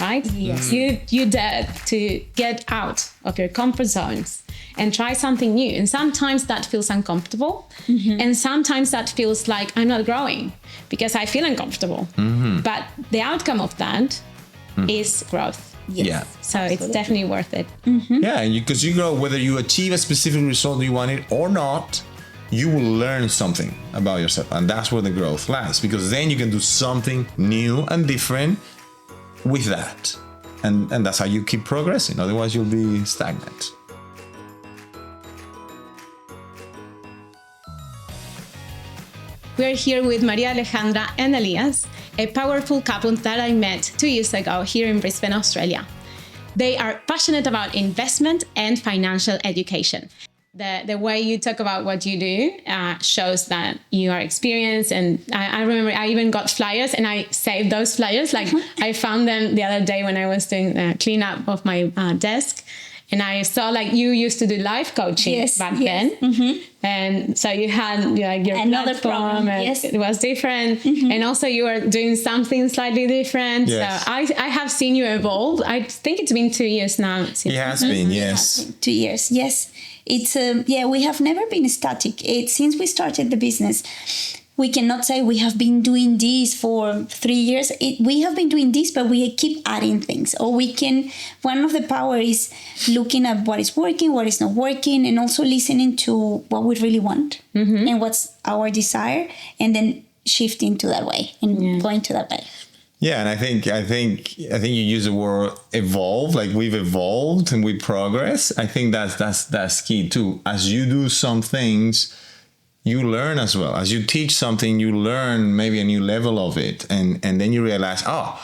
right? Yes. You dare to get out of your comfort zones and try something new. And sometimes that feels uncomfortable. And sometimes that feels like I'm not growing because I feel uncomfortable. But the outcome of that is growth. Yes. Yeah. So it's definitely worth it. Yeah, because you grow, whether you achieve a specific result you wanted or not, you will learn something about yourself. And that's where the growth lies, because then you can do something new and different with that. And that's how you keep progressing. Otherwise, you'll be stagnant. We're here with Maria Alejandra and Elias, a powerful couple that I met 2 years ago here in Brisbane, Australia. They are passionate about investment and financial education. The way you talk about what you do shows that you are experienced. And I remember I even got flyers and I saved those flyers. Like I found them the other day when I was doing the cleanup of my desk. And I saw like you used to do life coaching back then. And so you had like your Another platform and yes. it was different. And also you were doing something slightly different. Yes. So I have seen you evolve. I think it's been 2 years now. It has been, yes. 2 years, yes. It's we have never been static. Since we started the business, we cannot say we have been doing this for 3 years. We have been doing this, but we keep adding things. Or one of the power is looking at what is working, what is not working, and also listening to what we really want and what's our desire, and then shifting to that way and going to that way. Yeah, and I think you use the word evolve, like we've evolved and we progress. I think that's key too. As you do some things, you learn as well. As you teach something, you learn maybe a new level of it, and then you realize, I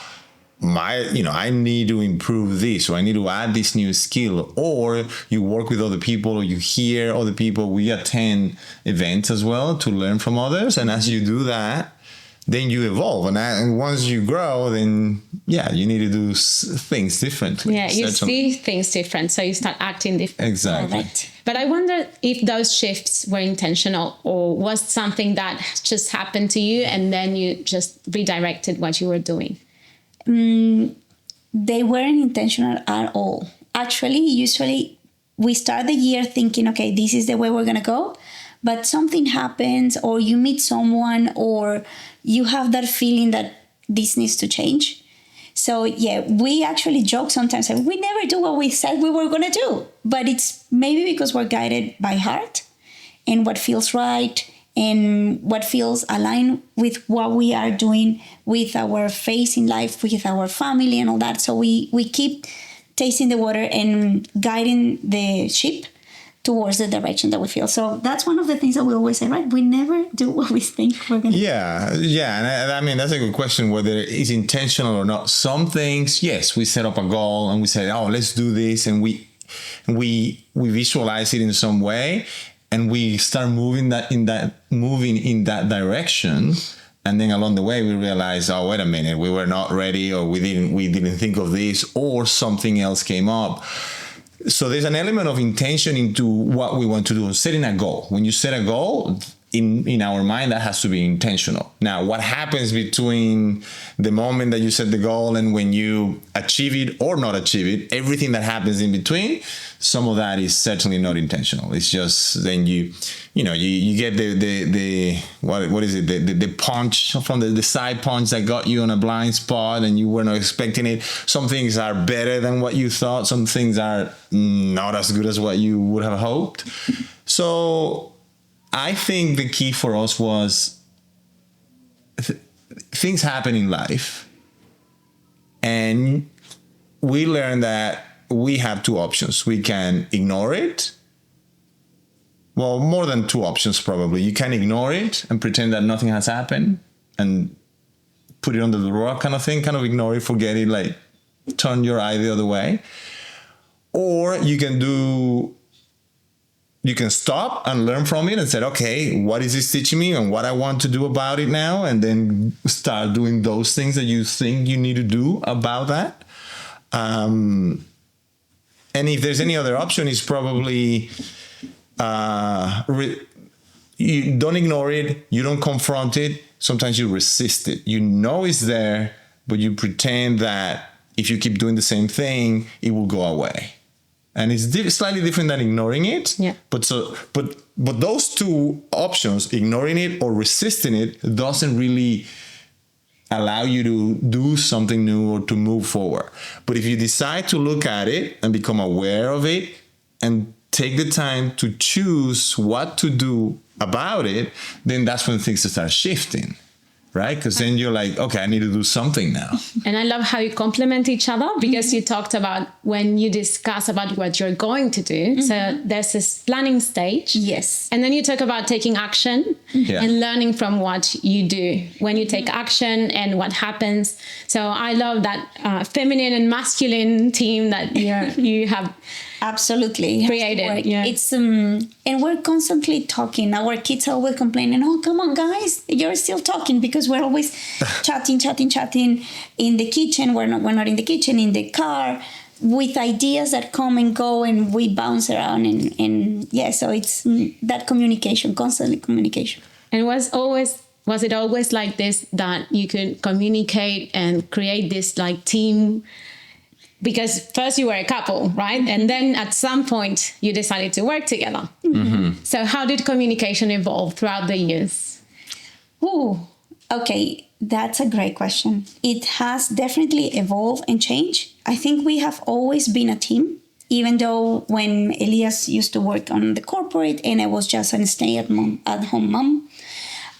need to improve this, or I need to add this new skill. Or you work with other people, or you hear other people. We attend events as well to learn from others, and as you do that, then you evolve, and once you grow, then you need to do things differently. Yeah, you see things different, so you start acting different. Exactly. Right. But I wonder if those shifts were intentional, or was something that just happened to you and then you just redirected what you were doing? They weren't intentional at all. Actually, usually we start the year thinking, okay, this is the way we're going to go. But something happens, or you meet someone, or you have that feeling that this needs to change. So we actually joke sometimes that we never do what we said we were going to do. But it's maybe because we're guided by heart and what feels right and what feels aligned with what we are doing with our phase in life, with our family and all that. So we keep tasting the water and guiding the ship towards the direction that we feel. So that's one of the things that we always say, right? We never do what we think we're going to do. Yeah. And I mean, that's a good question, whether it's intentional or not. Some things, yes, we set up a goal and we say, let's do this. And we visualize it in some way, and we start moving in that direction. And then along the way, we realize, wait a minute, we were not ready, or we didn't think of this, or something else came up. So there's an element of intention into what we want to do. Setting a goal. When you set a goal, in our mind, that has to be intentional. Now, what happens between the moment that you set the goal and when you achieve it or not achieve it, everything that happens in between, some of that is certainly not intentional. It's just then you get the punch from the side punch that got you on a blind spot and you were not expecting it. Some things are better than what you thought. Some things are not as good as what you would have hoped. So I think the key for us was things happen in life, and we learned that we have two options. We can ignore it. Well, more than two options, probably. You can ignore it and pretend that nothing has happened and put it under the rug kind of thing, kind of ignore it, forget it, like turn your eye the other way. Or you can stop and learn from it and say, okay, what is this teaching me and what I want to do about it now? And then start doing those things that you think you need to do about that. And if there's any other option, it's probably you don't ignore it, you don't confront it. Sometimes you resist it. You know it's there, but you pretend that if you keep doing the same thing, it will go away. And it's slightly different than ignoring it. Yeah. But those two options, ignoring it or resisting it, doesn't really allow you to do something new or to move forward. But if you decide to look at it and become aware of it and take the time to choose what to do about it, then that's when things start shifting. Right? Because then you're like, okay, I need to do something now. And I love how you complement each other, because you talked about when you discuss about what you're going to do. So there's this planning stage. Yes. And then you talk about taking action and learning from what you do when you take action and what happens. So I love that feminine and masculine team that you have. Absolutely. Created. Yeah. It's and we're constantly talking. Our kids are always complaining, oh, come on, guys, you're still talking, because we're always chatting in the kitchen. We're not in the kitchen, in the car, with ideas that come and go, and we bounce around. And so it's that communication, constantly communication. And was it always like this, that you could communicate and create this like team? Because first you were a couple, right? And then at some point you decided to work together. So how did communication evolve throughout the years? Oh, okay. That's a great question. It has definitely evolved and changed. I think we have always been a team, even though when Elias used to work on the corporate and I was just a stay-at-home mom,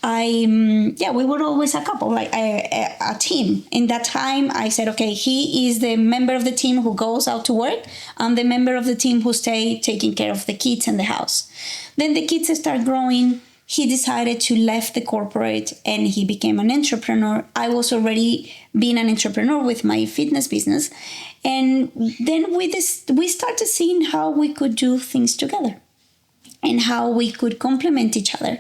we were always a couple, like a team. In that time, I said, okay, he is the member of the team who goes out to work. I'm the member of the team who stay taking care of the kids in the house. Then the kids start growing. He decided to left the corporate and he became an entrepreneur. I was already being an entrepreneur with my fitness business. And then we started seeing how we could do things together and how we could complement each other.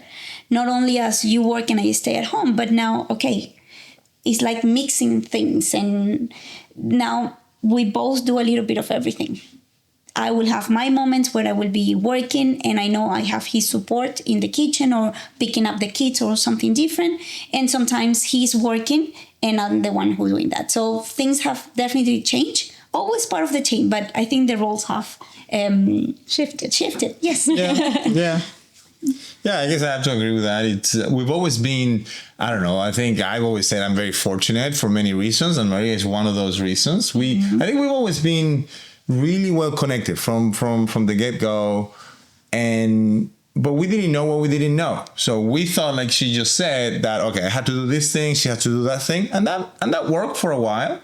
Not only as you work and I stay at home, but now, okay, it's like mixing things. And now we both do a little bit of everything. I will have my moments where I will be working and I know I have his support in the kitchen or picking up the kids or something different. And sometimes he's working and I'm the one who's doing that. So things have definitely changed. Always part of the team, but I think the roles have shifted. Yes. Yeah, I guess I have to agree with that. We've always been, I don't know, I think I've always said I'm very fortunate for many reasons, and Maria is one of those reasons. I think we've always been really well connected from the get-go, but we didn't know what we didn't know. So we thought, like she just said, that, okay, I had to do this thing, she had to do that thing, and that worked for a while.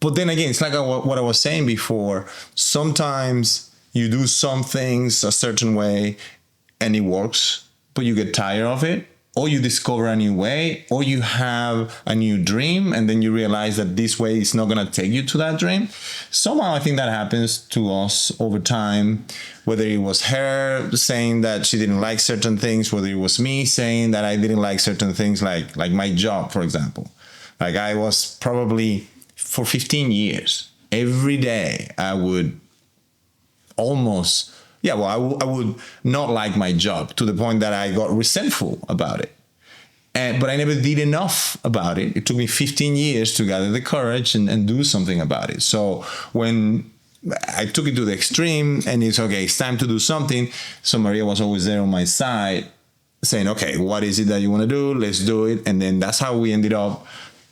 But then again, it's like what I was saying before. Sometimes you do some things a certain way, and it works, but you get tired of it, or you discover a new way, or you have a new dream, and then you realize that this way is not going to take you to that dream. Somehow I think that happens to us over time, whether it was her saying that she didn't like certain things, whether it was me saying that I didn't like certain things, like my job, for example. Like I was probably, for 15 years, every day I would almost... I would not like my job to the point that I got resentful about it. But I never did enough about it. It took me 15 years to gather the courage and do something about it. So when I took it to the extreme and it's okay, it's time to do something. So Maria was always there on my side saying, okay, what is it that you want to do? Let's do it. And then that's how we ended up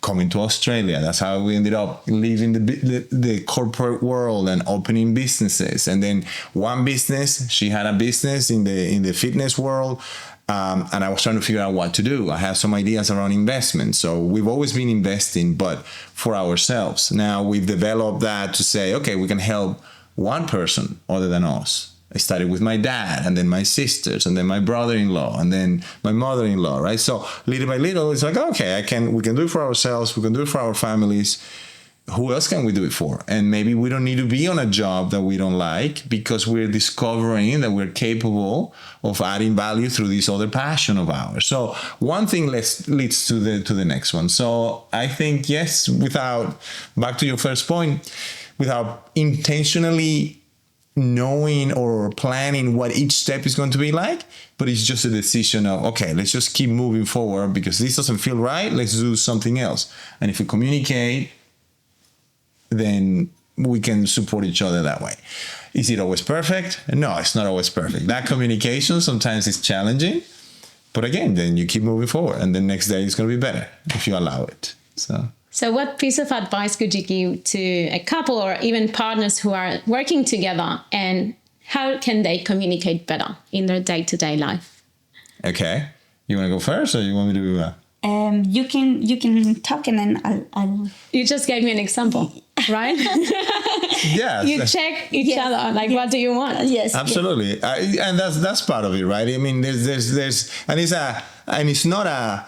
coming to Australia. That's how we ended up leaving the corporate world and opening businesses. And then one business, she had a business in the fitness world, and I was trying to figure out what to do. I have some ideas around investment. So we've always been investing, but for ourselves. Now we've developed that to say, okay, we can help one person other than us. I started with my dad, and then my sisters, and then my brother-in-law, and then my mother-in-law, right? So little by little, it's like, okay, we can do it for ourselves, we can do it for our families. Who else can we do it for? And maybe we don't need to be on a job that we don't like, because we're discovering that we're capable of adding value through this other passion of ours. So one thing leads to the next one. So I think, yes, back to your first point, without intentionally knowing or planning what each step is going to be like, but it's just a decision of, okay, let's just keep moving forward because this doesn't feel right. Let's do something else. And if we communicate, then we can support each other that way. Is it always perfect? No, it's not always perfect. That communication sometimes is challenging, but again, then you keep moving forward, and the next day is going to be better if you allow it. So what piece of advice could you give to a couple or even partners who are working together, and how can they communicate better in their day-to-day life? Okay. You want to go first, or you want me to... You can talk, and then I'll... You just gave me an example, right? Yes. You check each other, like, what do you want? Yes. Absolutely. And that's part of it, right? I mean, there's and it's not a...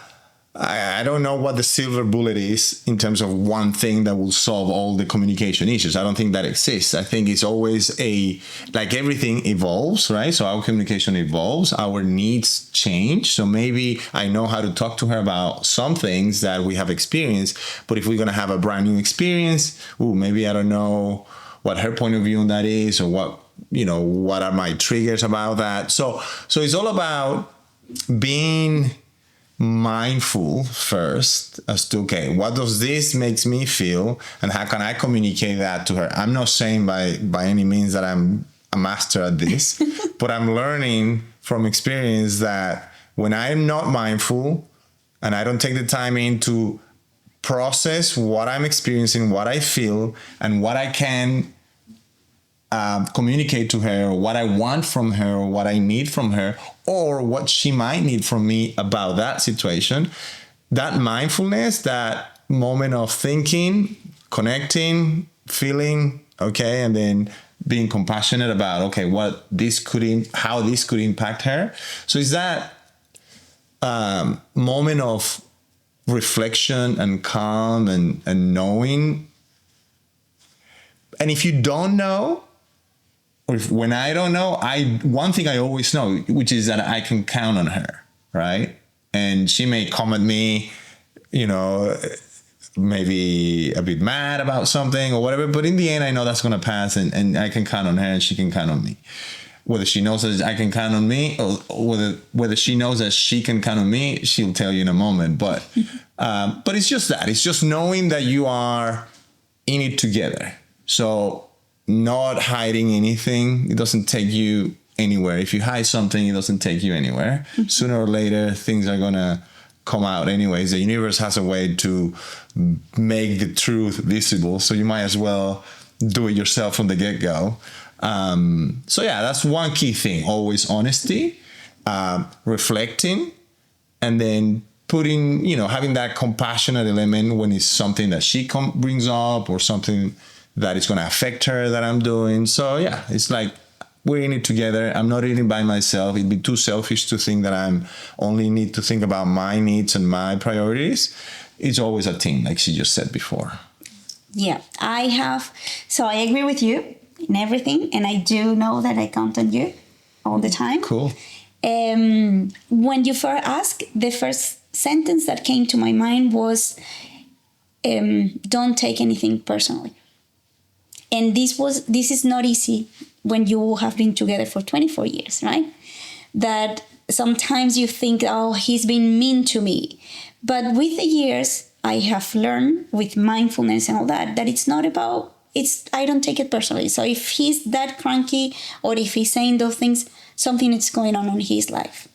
I don't know what the silver bullet is in terms of one thing that will solve all the communication issues. I don't think that exists. I think it's always like everything evolves, right? So our communication evolves, our needs change. So maybe I know how to talk to her about some things that we have experienced, but if we're going to have a brand new experience, maybe I don't know what her point of view on that is, or what are my triggers about that. So it's all about being mindful first as to, okay, what does this makes me feel, and how can I communicate that to her? I'm not saying by any means that I'm a master at this, but I'm learning from experience that when I'm not mindful and I don't take the time in to process what I'm experiencing, what I feel, and what I can communicate to her, or what I want from her, or what I need from her, or what she might need from me about that situation, that mindfulness, that moment of thinking, connecting, feeling, okay, and then being compassionate about, okay, how this could impact her. So it's that moment of reflection and calm and knowing. And if you don't know, or when I don't know, one thing I always know, which is that I can count on her, right? And she may come at me, maybe a bit mad about something or whatever, but in the end, I know that's going to pass, and I can count on her, and she can count on me. Whether she knows that I can count on me, or whether she knows that she can count on me, she'll tell you in a moment. But it's just that. It's just knowing that you are in it together. So not hiding anything. It doesn't take you anywhere. If you hide something, it doesn't take you anywhere. Sooner or later, things are going to come out anyways. The universe has a way to make the truth visible. So you might as well do it yourself from the get-go. So yeah, that's one key thing. Always honesty, reflecting, and then putting, having that compassionate element when it's something that she brings up, or something that is going to affect her that I'm doing. So yeah, it's like we're in it together. I'm not in it by myself. It'd be too selfish to think that I'm only need to think about my needs and my priorities. It's always a team, like she just said before. Yeah, so I agree with you in everything, and I do know that I count on you all the time. Cool. When you first asked, the first sentence that came to my mind was, don't take anything personally. And this is not easy when you have been together for 24 years, right? That sometimes you think, oh, he's been mean to me. But with the years, I have learned with mindfulness and all that it's not about, I don't take it personally. So if he's that cranky, or if he's saying those things, something is going on in his life.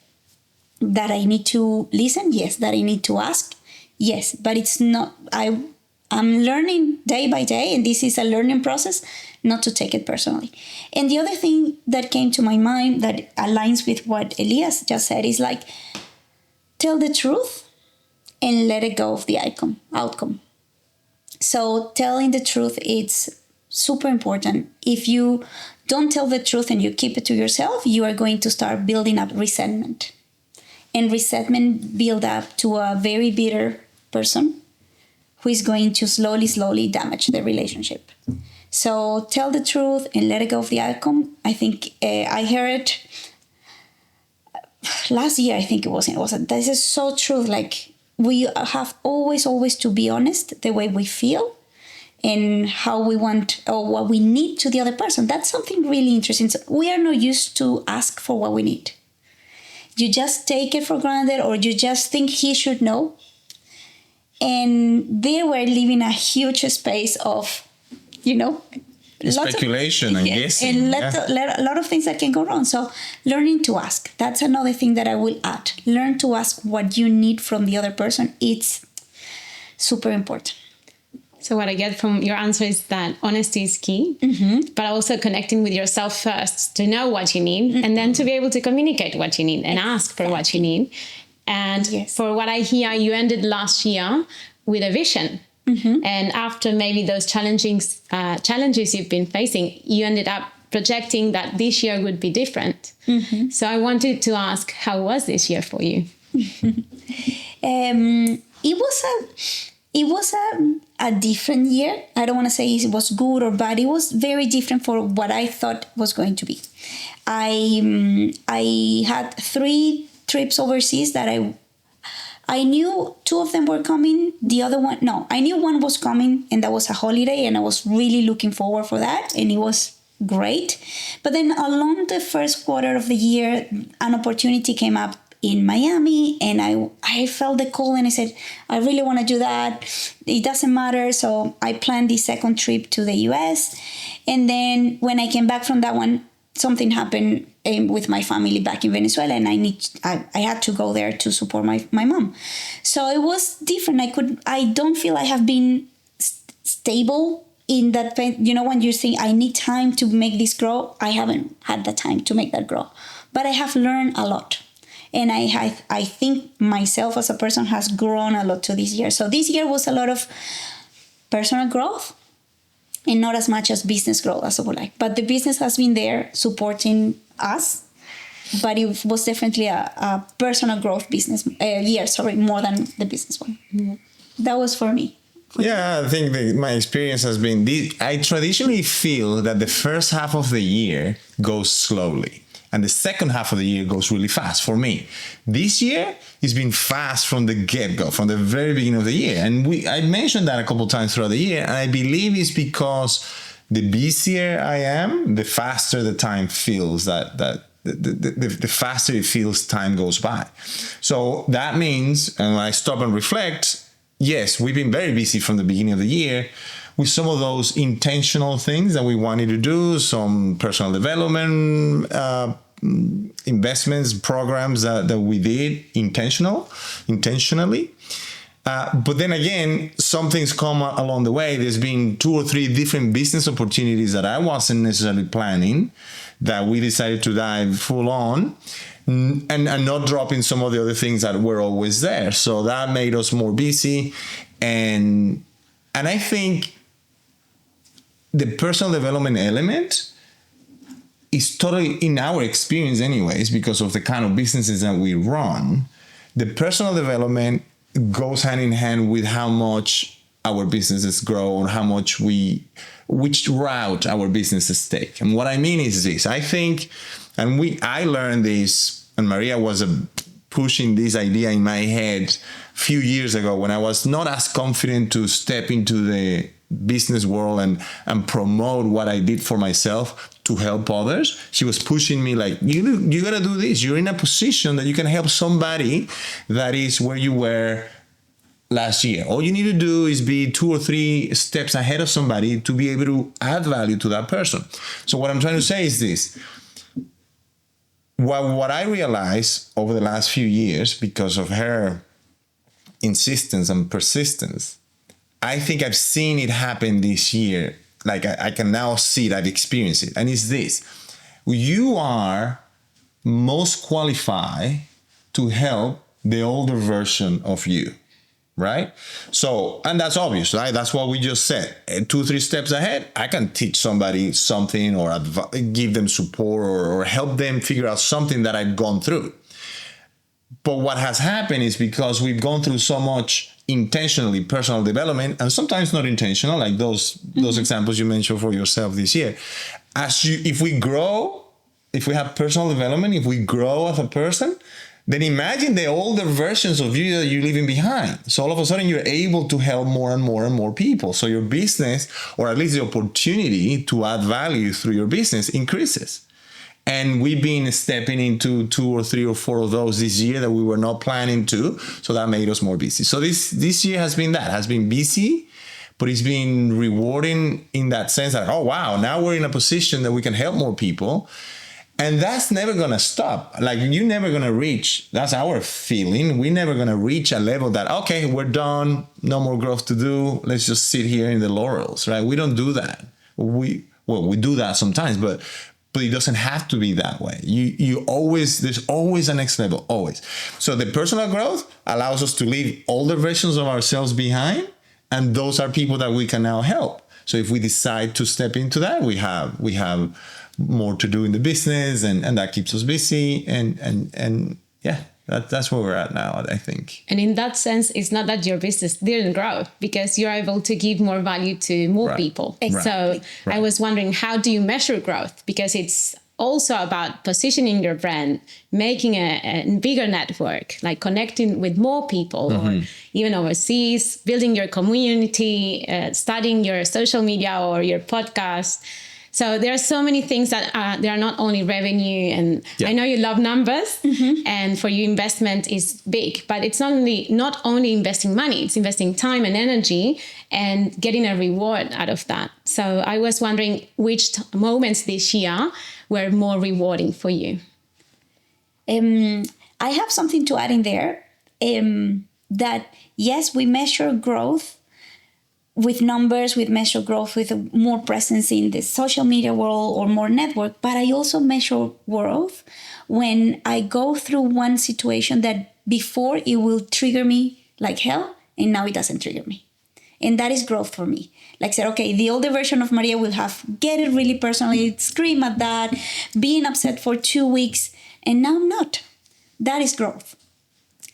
That I need to listen, yes. That I need to ask, yes. But it's not, I'm learning day by day, and this is a learning process, not to take it personally. And the other thing that came to my mind that aligns with what Elias just said is like, tell the truth and let it go of the outcome. So telling the truth, it's super important. If you don't tell the truth and you keep it to yourself, you are going to start building up resentment. And resentment build up to a very bitter person who is going to slowly damage the relationship. So tell the truth and let it go of the outcome. I think I heard last year, I think it was, this is so true. Like, we have always to be honest the way we feel and how we want or what we need to the other person. That's something really interesting. So we are not used to ask for what we need. You just take it for granted, or you just think he should know. And they were leaving a huge space of Speculation and guessing. A lot of things that can go wrong. So learning to ask, that's another thing that I will add. Learn to ask what you need from the other person. It's super important. So what I get from your answer is that honesty is key, but also connecting with yourself first to know what you need, and then to be able to communicate what you need and ask for what you need. And for what I hear, you ended last year with a vision. And after maybe those challenges you've been facing, you ended up projecting that this year would be different. So I wanted to ask, how was this year for you? It was a different year. I don't want to say it was good or bad. It was very different for what I thought was going to be. I had 3 trips overseas that I knew 2 of them were coming. The other one, no, I knew one was coming, and that was a holiday, and I was really looking forward for that, and it was great. But then along the first quarter of the year, an opportunity came up in Miami, and I felt the call, and I said, I really want to do that. It doesn't matter. So I planned the second trip to the US. And then when I came back from that one, something happened with my family back in Venezuela, and I had to go there to support my mom. So it was different. I don't feel I have been stable in that, when you think I need time to make this grow, I haven't had the time to make that grow. But I have learned a lot. And I think myself as a person has grown a lot to this year. So this year was a lot of personal growth and not as much as business growth as I would like. But the business has been there supporting us. But it was definitely a personal growth business year, more than the business one. That was for me. Yeah, I think my experience has been this. I traditionally feel that the first half of the year goes slowly, and the second half of the year goes really fast for me. This year, it's been fast from the get-go, from the very beginning of the year. And I mentioned that a couple of times throughout the year, and I believe it's because the busier I am, the faster the time feels, the faster it feels time goes by. So that means, and when I stop and reflect, yes, we've been very busy from the beginning of the year with some of those intentional things that we wanted to do, some personal development investments, programs that we did intentionally. But then again, some things come along the way. There's been 2 or 3 different business opportunities that I wasn't necessarily planning that we decided to dive full on and not dropping some of the other things that were always there. So that made us more busy. And I think the personal development element is totally, in our experience anyways, because of the kind of businesses that we run, the personal development goes hand in hand with how much our businesses grow and how much which route our businesses take. And what I mean is this, I think, I learned this, and Maria was pushing this idea in my head a few years ago when I was not as confident to step into the business world and promote what I did for myself to help others. She was pushing me like, you gotta do this. You're in a position that you can help somebody that is where you were last year. All you need to do is be 2 or 3 steps ahead of somebody to be able to add value to that person. So what I'm trying to say is this. What I realized over the last few years, because of her insistence and persistence, I think I've seen it happen this year. Like I can now see it, I've experienced it. And it's this. You are most qualified to help the older version of you, right? So, and that's obvious, right? That's what we just said. 2, 3 steps ahead, I can teach somebody something or give them support or help them figure out something that I've gone through. But what has happened is because we've gone through so much intentionally personal development, and sometimes not intentional, like those examples you mentioned for yourself this year. If we grow, if we have personal development, if we grow as a person, then imagine the older versions of you that you're leaving behind. So all of a sudden you're able to help more and more and more people. So your business, or at least the opportunity to add value through your business, increases. And we've been stepping into 2 or 3 or 4 of those this year that we were not planning to. So that made us more busy. So this year has been busy, but it's been rewarding in that sense that, oh, wow, now we're in a position that we can help more people. And that's never going to stop. Like, you're never going to reach, that's our feeling. We're never going to reach a level that, okay, we're done, no more growth to do. Let's just sit here in the laurels, right? We don't do that. We do that sometimes, but it doesn't have to be that way. There's always a next level, always. So the personal growth allows us to leave older versions of ourselves behind. And those are people that we can now help. So if we decide to step into that, we have more to do in the business, and that keeps us busy. And yeah, that's where we're at now, I think. And in that sense, it's not that your business didn't grow, because you're able to give more value to more people. Exactly. So I was wondering, how do you measure growth? Because it's also about positioning your brand, making a bigger network, like connecting with more people, or even overseas, building your community, studying your social media or your podcast. So there are so many things that they are not only revenue, and I know you love numbers, and for you investment is big, but it's not only investing money, it's investing time and energy and getting a reward out of that. So I was wondering which moments this year were more rewarding for you. I have something to add in there, that yes, we measure growth with numbers, we measure growth with more presence in the social media world or more network, but I also measure growth when I go through one situation that before it will trigger me like hell, and now it doesn't trigger me. And that is growth for me. Like, said, okay, the older version of Maria will have get it really personally, scream at that, being upset for 2 weeks, and now I'm not. That is growth.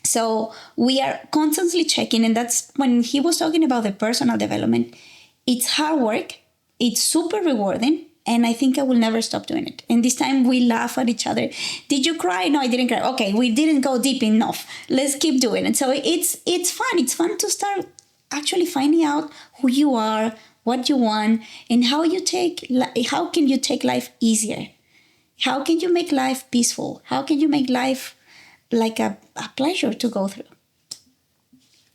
So we are constantly checking, and that's when he was talking about the personal development. It's hard work. It's super rewarding. And I think I will never stop doing it. And this time we laugh at each other. Did you cry? No, I didn't cry. Okay, we didn't go deep enough. Let's keep doing it. So it's fun. It's fun to start actually finding out who you are, what you want, and how can you take life easier? How can you make life peaceful? How can you make life like a pleasure to go through?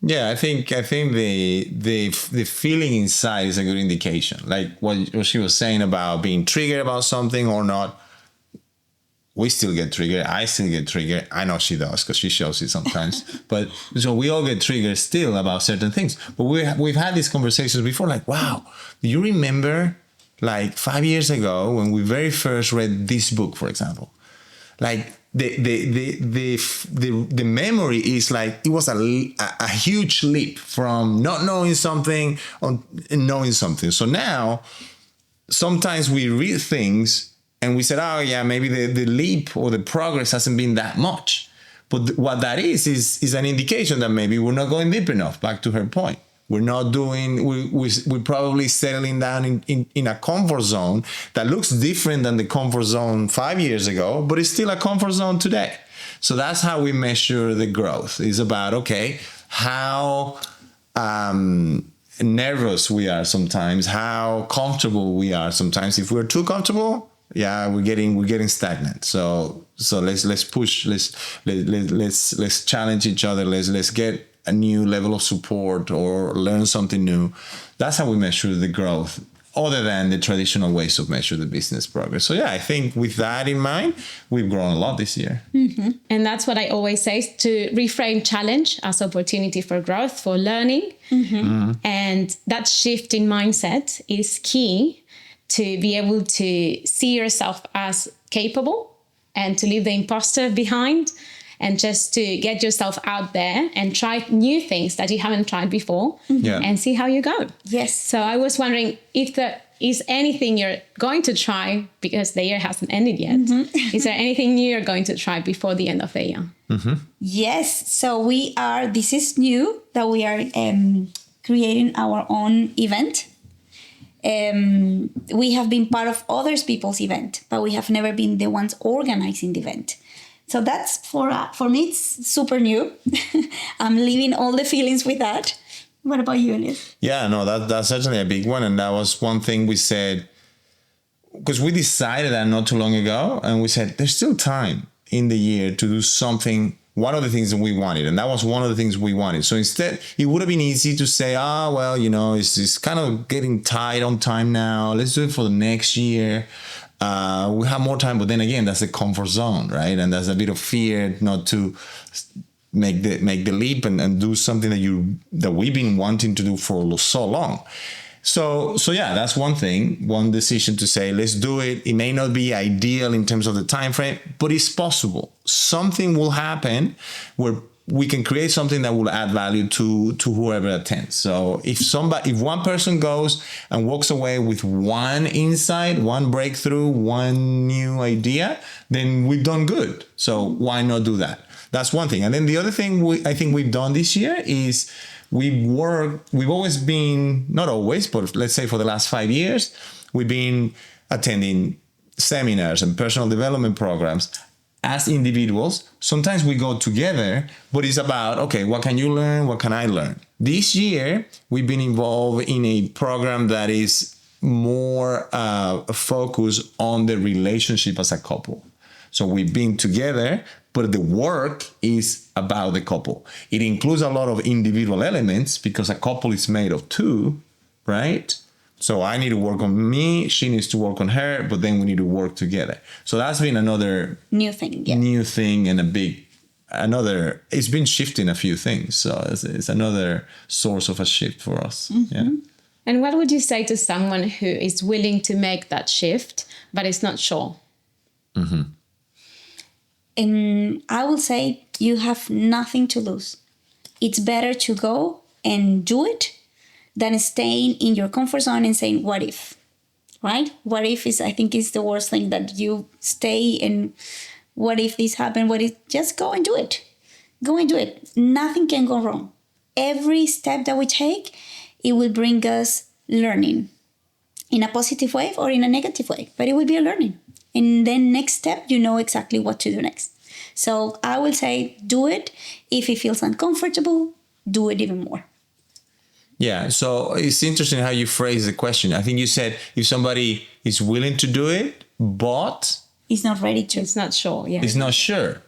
Yeah, I think the feeling inside is a good indication. Like what she was saying about being triggered about something or not. We still get triggered. I still get triggered. I know she does because she shows it sometimes. But so we all get triggered still about certain things. But we've had these conversations before. Like, wow, do you remember like 5 years ago when we very first read this book, for example? Like the memory is like it was a huge leap from not knowing something and knowing something. So now sometimes we read things and we said, oh yeah, maybe the leap or the progress hasn't been that much. But what that is an indication that maybe we're not going deep enough, back to her point. We're not doing, we're probably settling down in a comfort zone that looks different than the comfort zone 5 years ago, but it's still a comfort zone today. So that's how we measure the growth. It's about, okay, how nervous we are sometimes, how comfortable we are sometimes. If we're too comfortable, yeah, we're getting stagnant. So let's push, let's challenge each other. Let's get a new level of support or learn something new. That's how we measure the growth, other than the traditional ways of measure the business progress. So yeah, I think with that in mind, we've grown a lot this year. Mm-hmm. And that's what I always say, is to reframe challenge as opportunity for growth, for learning. Mm-hmm. Mm-hmm. And that shift in mindset is key to be able to see yourself as capable and to leave the imposter behind, and just to get yourself out there and try new things that you haven't tried before, and see how you go. Yes. So I was wondering if there is anything you're going to try, because the year hasn't ended yet. Mm-hmm. Is there anything new you're going to try before the end of the year? Mm-hmm. Yes. So this is new, that we are creating our own event. We have been part of other people's event, but we have never been the ones organizing the event. So that's for me, it's super new. I'm living all the feelings with that. What about you, Elias? Yeah, no, that's certainly a big one. And that was one thing we said, because we decided that not too long ago, and we said, there's still time in the year to do something one of the things that we wanted. And that was one of the things we wanted. So instead, it would have been easy to say, well, it's kind of getting tight on time now. Let's do it for the next year. We have more time. But then again, that's a comfort zone, right? And there's a bit of fear not to make the leap and do something that we've been wanting to do for so long. So yeah, that's one thing, one decision to say, let's do it. It may not be ideal in terms of the time frame, but it's possible. Something will happen where we can create something that will add value to whoever attends. So if one person goes and walks away with one insight, one breakthrough, one new idea, then we've done good. So why not do that? That's one thing. And then the other thing I think we've done this year is we've always been, not always, but let's say for the last 5 years, we've been attending seminars and personal development programs as individuals. Sometimes we go together, but it's about, okay, what can you learn? What can I learn? This year, we've been involved in a program that is more focused on the relationship as a couple. So we've been together, but the work is about the couple. It includes a lot of individual elements because a couple is made of two, right? So I need to work on me, she needs to work on her, but then we need to work together. So that's been another new thing, and it's been shifting a few things. So it's another source of a shift for us. Mm-hmm. Yeah. And what would you say to someone who is willing to make that shift, but is not sure? Mm-hmm. And I will say you have nothing to lose. It's better to go and do it than staying in your comfort zone and saying, what if? Right? What if I think is the worst thing, that you stay and what if this happened? What if? Just go and do it. Go and do it. Nothing can go wrong. Every step that we take, it will bring us learning in a positive way or in a negative way, but it will be a learning. And then next step, you know exactly what to do next. So I will say, do it. If it feels uncomfortable, do it even more. Yeah. So it's interesting how you phrase the question. I think you said if somebody is willing to do it, but it's not ready to. It's not sure. Yeah. It's not sure.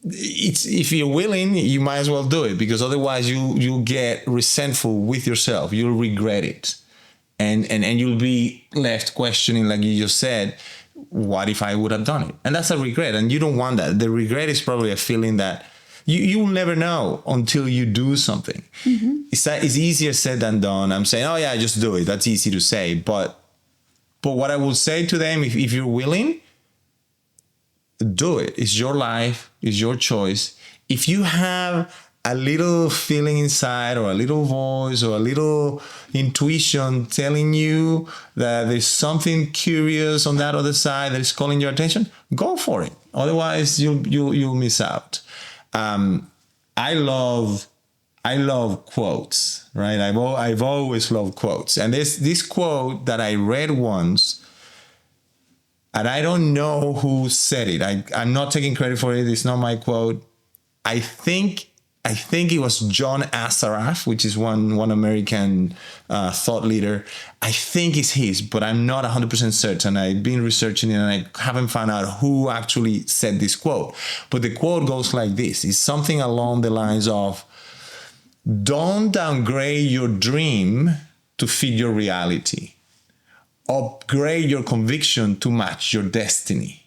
If you're willing, you might as well do it, because otherwise you'll get resentful with yourself. You'll regret it. And you'll be left questioning, like you just said, what if I would have done it? And that's a regret. And you don't want that. The regret is probably a feeling that you will never know until you do something. Mm-hmm. It's easier said than done. I'm saying, oh yeah, just do it. That's easy to say. But what I will say to them, if you're willing, do it. It's your life. It's your choice. If you have a little feeling inside, or a little voice, or a little intuition telling you that there's something curious on that other side that is calling your attention, go for it. Otherwise, you'll miss out. I love quotes, right? I've always loved quotes, and there's this quote that I read once, and I don't know who said it. I'm not taking credit for it. It's not my quote. I think it was John Assaraf, which is one American thought leader. I think it's his, but I'm not 100% certain. I've been researching it and I haven't found out who actually said this quote. But the quote goes like this. It's something along the lines of, don't downgrade your dream to fit your reality. Upgrade your conviction to match your destiny.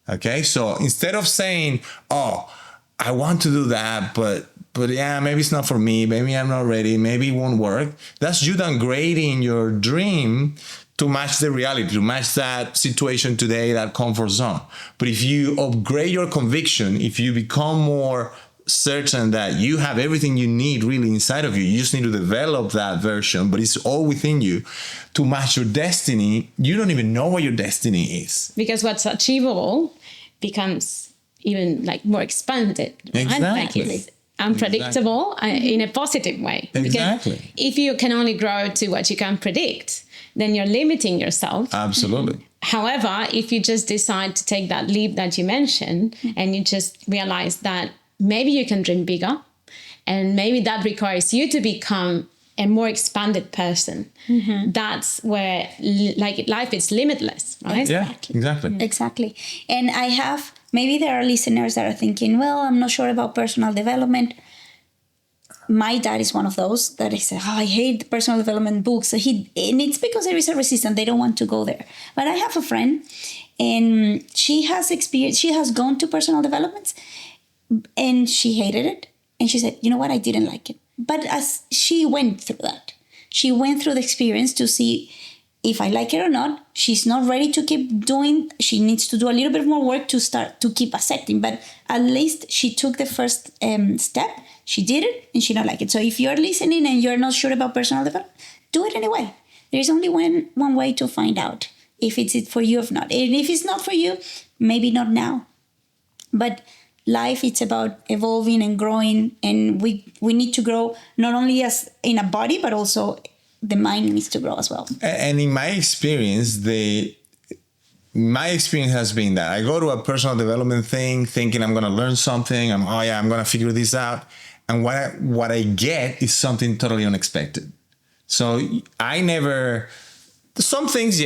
Okay? So instead of saying, oh, I want to do that, but yeah, maybe it's not for me. Maybe I'm not ready. Maybe it won't work. That's you downgrading your dream to match the reality, to match that situation today, that comfort zone. But if you upgrade your conviction, if you become more certain that you have everything you need really inside of you, you just need to develop that version, but it's all within you to match your destiny. You don't even know what your destiny is. Because what's achievable becomes even like more expanded. Exactly. Like it's unpredictable in a positive way. Exactly. Because if you can only grow to what you can predict, then you're limiting yourself. Absolutely. However, if you just decide to take that leap that you mentioned, and you just realize that maybe you can dream bigger, and maybe that requires you to become a more expanded person. That's where like life is limitless, right? Yeah, exactly. Exactly. And I have, maybe there are listeners that are thinking, well, I'm not sure about personal development. My dad is one of those that I said, I hate personal development books. And it's because there is a resistance. They don't want to go there. But I have a friend, and she has gone to personal developments, and she hated it. And she said, you know what? I didn't like it. But as she went through that, she went through the experience to see if I like it or not. She's not ready to keep doing. She needs to do a little bit more work to start to keep accepting. But at least she took the first step. She did it, and she don't like it. So if you're listening and you're not sure about personal development, do it anyway. There's only one way to find out if it's it for you or not. And if it's not for you, maybe not now. But life, it's about evolving and growing, and we need to grow not only as in a body, but also the mind needs to grow as well. And in my experience, has been that I go to a personal development thing thinking I'm going to learn something. I'm going to figure this out. And what I get is something totally unexpected. So some things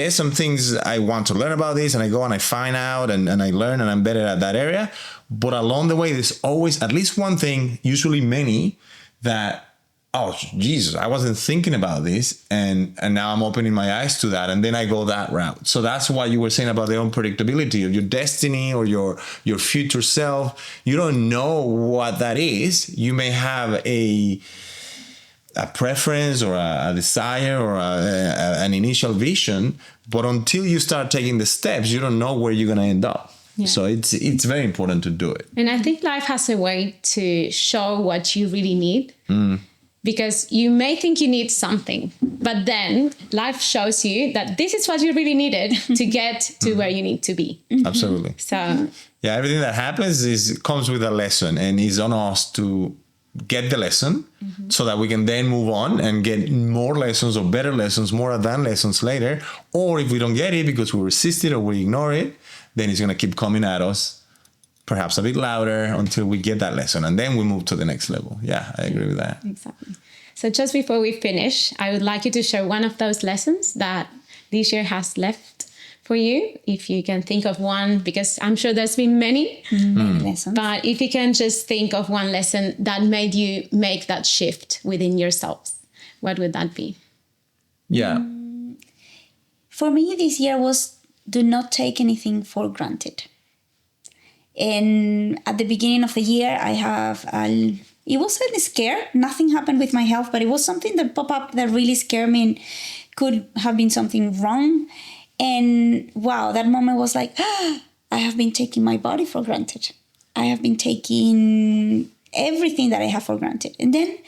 I want to learn about this, and I go and I find out and I learn, and I'm better at that area. But along the way, there's always at least one thing, usually many, that, oh, Jesus, I wasn't thinking about this. And now I'm opening my eyes to that. And then I go that route. So that's what you were saying about the unpredictability of your destiny or your future self. You don't know what that is. You may have a preference or a desire or an initial vision, but until you start taking the steps, you don't know where you're going to end up. Yeah. So it's very important to do it. And I think life has a way to show what you really need. Because you may think you need something, but then life shows you that this is what you really needed to get to where you need to be. Absolutely. So yeah, everything that happens comes with a lesson, and is on us to get the lesson so that we can then move on and get more lessons or better lessons, more advanced lessons later. Or if we don't get it because we resist it or we ignore it, then it's going to keep coming at us, perhaps a bit louder, until we get that lesson, and then we move to the next level. Yeah, I agree with that. Exactly. So just before we finish, I would like you to share one of those lessons that this year has left for you, if you can think of one, because I'm sure there's been many lessons. But if you can just think of one lesson that made you make that shift within yourselves, what would that be? Yeah. For me, this year was, do not take anything for granted. And at the beginning of the year, it wasn't a scare. Nothing happened with my health, but it was something that popped up that really scared me and could have been something wrong. And wow, that moment was like, I have been taking my body for granted. I have been taking everything that I have for granted. And then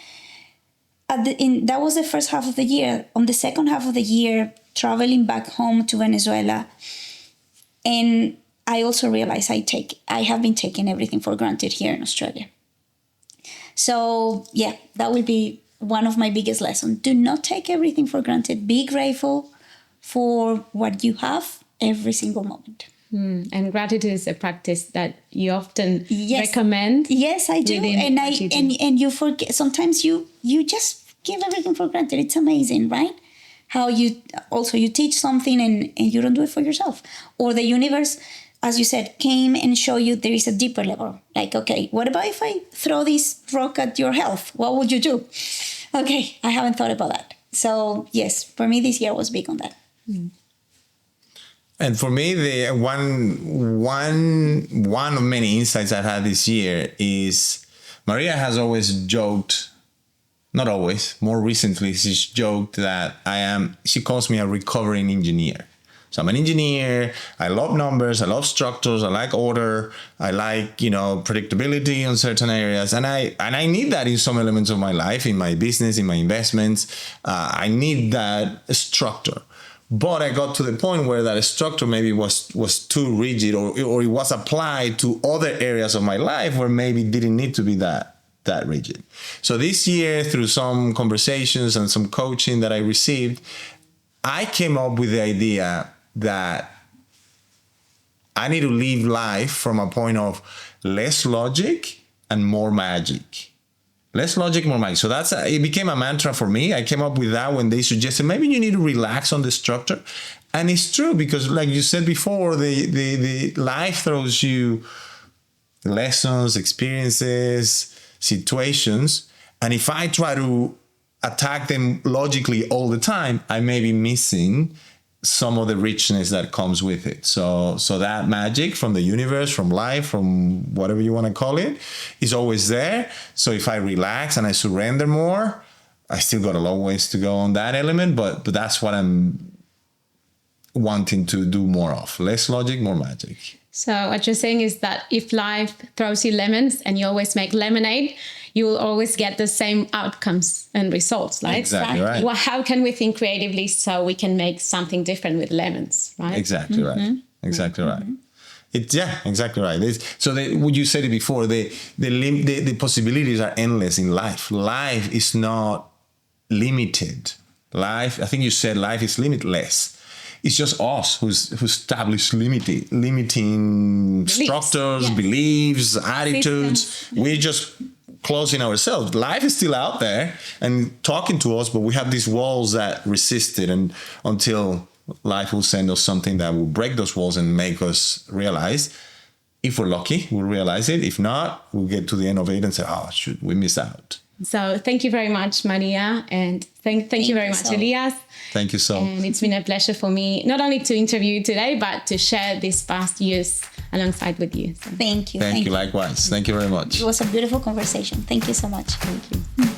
that was the first half of the year. On the second half of the year, traveling back home to Venezuela, and I also realized I have been taking everything for granted here in Australia. So yeah, that would be one of my biggest lessons. Do not take everything for granted. Be grateful for what you have every single moment. And gratitude is a practice that you often recommend. Yes, I do. And you forget. Sometimes you just give everything for granted. It's amazing, right? How you teach something and you don't do it for yourself. Or the universe, as you said, came and showed you there is a deeper level. Like, okay, what about if I throw this rock at your health? What would you do? Okay, I haven't thought about that. So yes, for me this year was big on that. And for me, the one of many insights I've had this year is Maria has always joked, not always, more recently, she's joked that she calls me a recovering engineer. So I'm an engineer. I love numbers. I love structures. I like order. I like, predictability in certain areas. And I need that in some elements of my life, in my business, in my investments. I need that structure. But I got to the point where that structure maybe was too rigid, or it was applied to other areas of my life where maybe didn't need to be that rigid. So this year, through some conversations and some coaching that I received, I came up with the idea that I need to live life from a point of less logic and more magic. Less logic, more magic. So it became a mantra for me. I came up with that when they suggested maybe you need to relax on the structure. And it's true, because like you said before, the life throws you lessons, experiences, situations. And if I try to attack them logically all the time, I may be missing some of the richness that comes with it. So that magic from the universe, from life, from whatever you want to call it, is always there. So if I relax and I surrender more, I still got a long ways to go on that element, but that's what I'm wanting to do more of. Less logic, more magic. So what you're saying is that if life throws you lemons and you always make lemonade, you will always get the same outcomes and results, right? Exactly right. Well, how can we think creatively so we can make something different with lemons, right? Exactly right. Exactly right. Exactly right. What you said it before, the possibilities are endless in life. Life is not limited. I think you said life is limitless. It's just us who establish limiting structures, beliefs, attitudes. Systems. We're just closing ourselves. Life is still out there and talking to us, but we have these walls that resist it, and until life will send us something that will break those walls and make us realize. If we're lucky, we'll realize it. If not, we'll get to the end of it and say, oh, shoot, we missed out. So thank you very much, Maria. And thank you very much, Elias. Thank you so much. And it's been a pleasure for me, not only to interview you today, but to share these past years alongside with you. So. Thank you. Thank you. Likewise. Thank you very much. It was a beautiful conversation. Thank you so much. Thank you.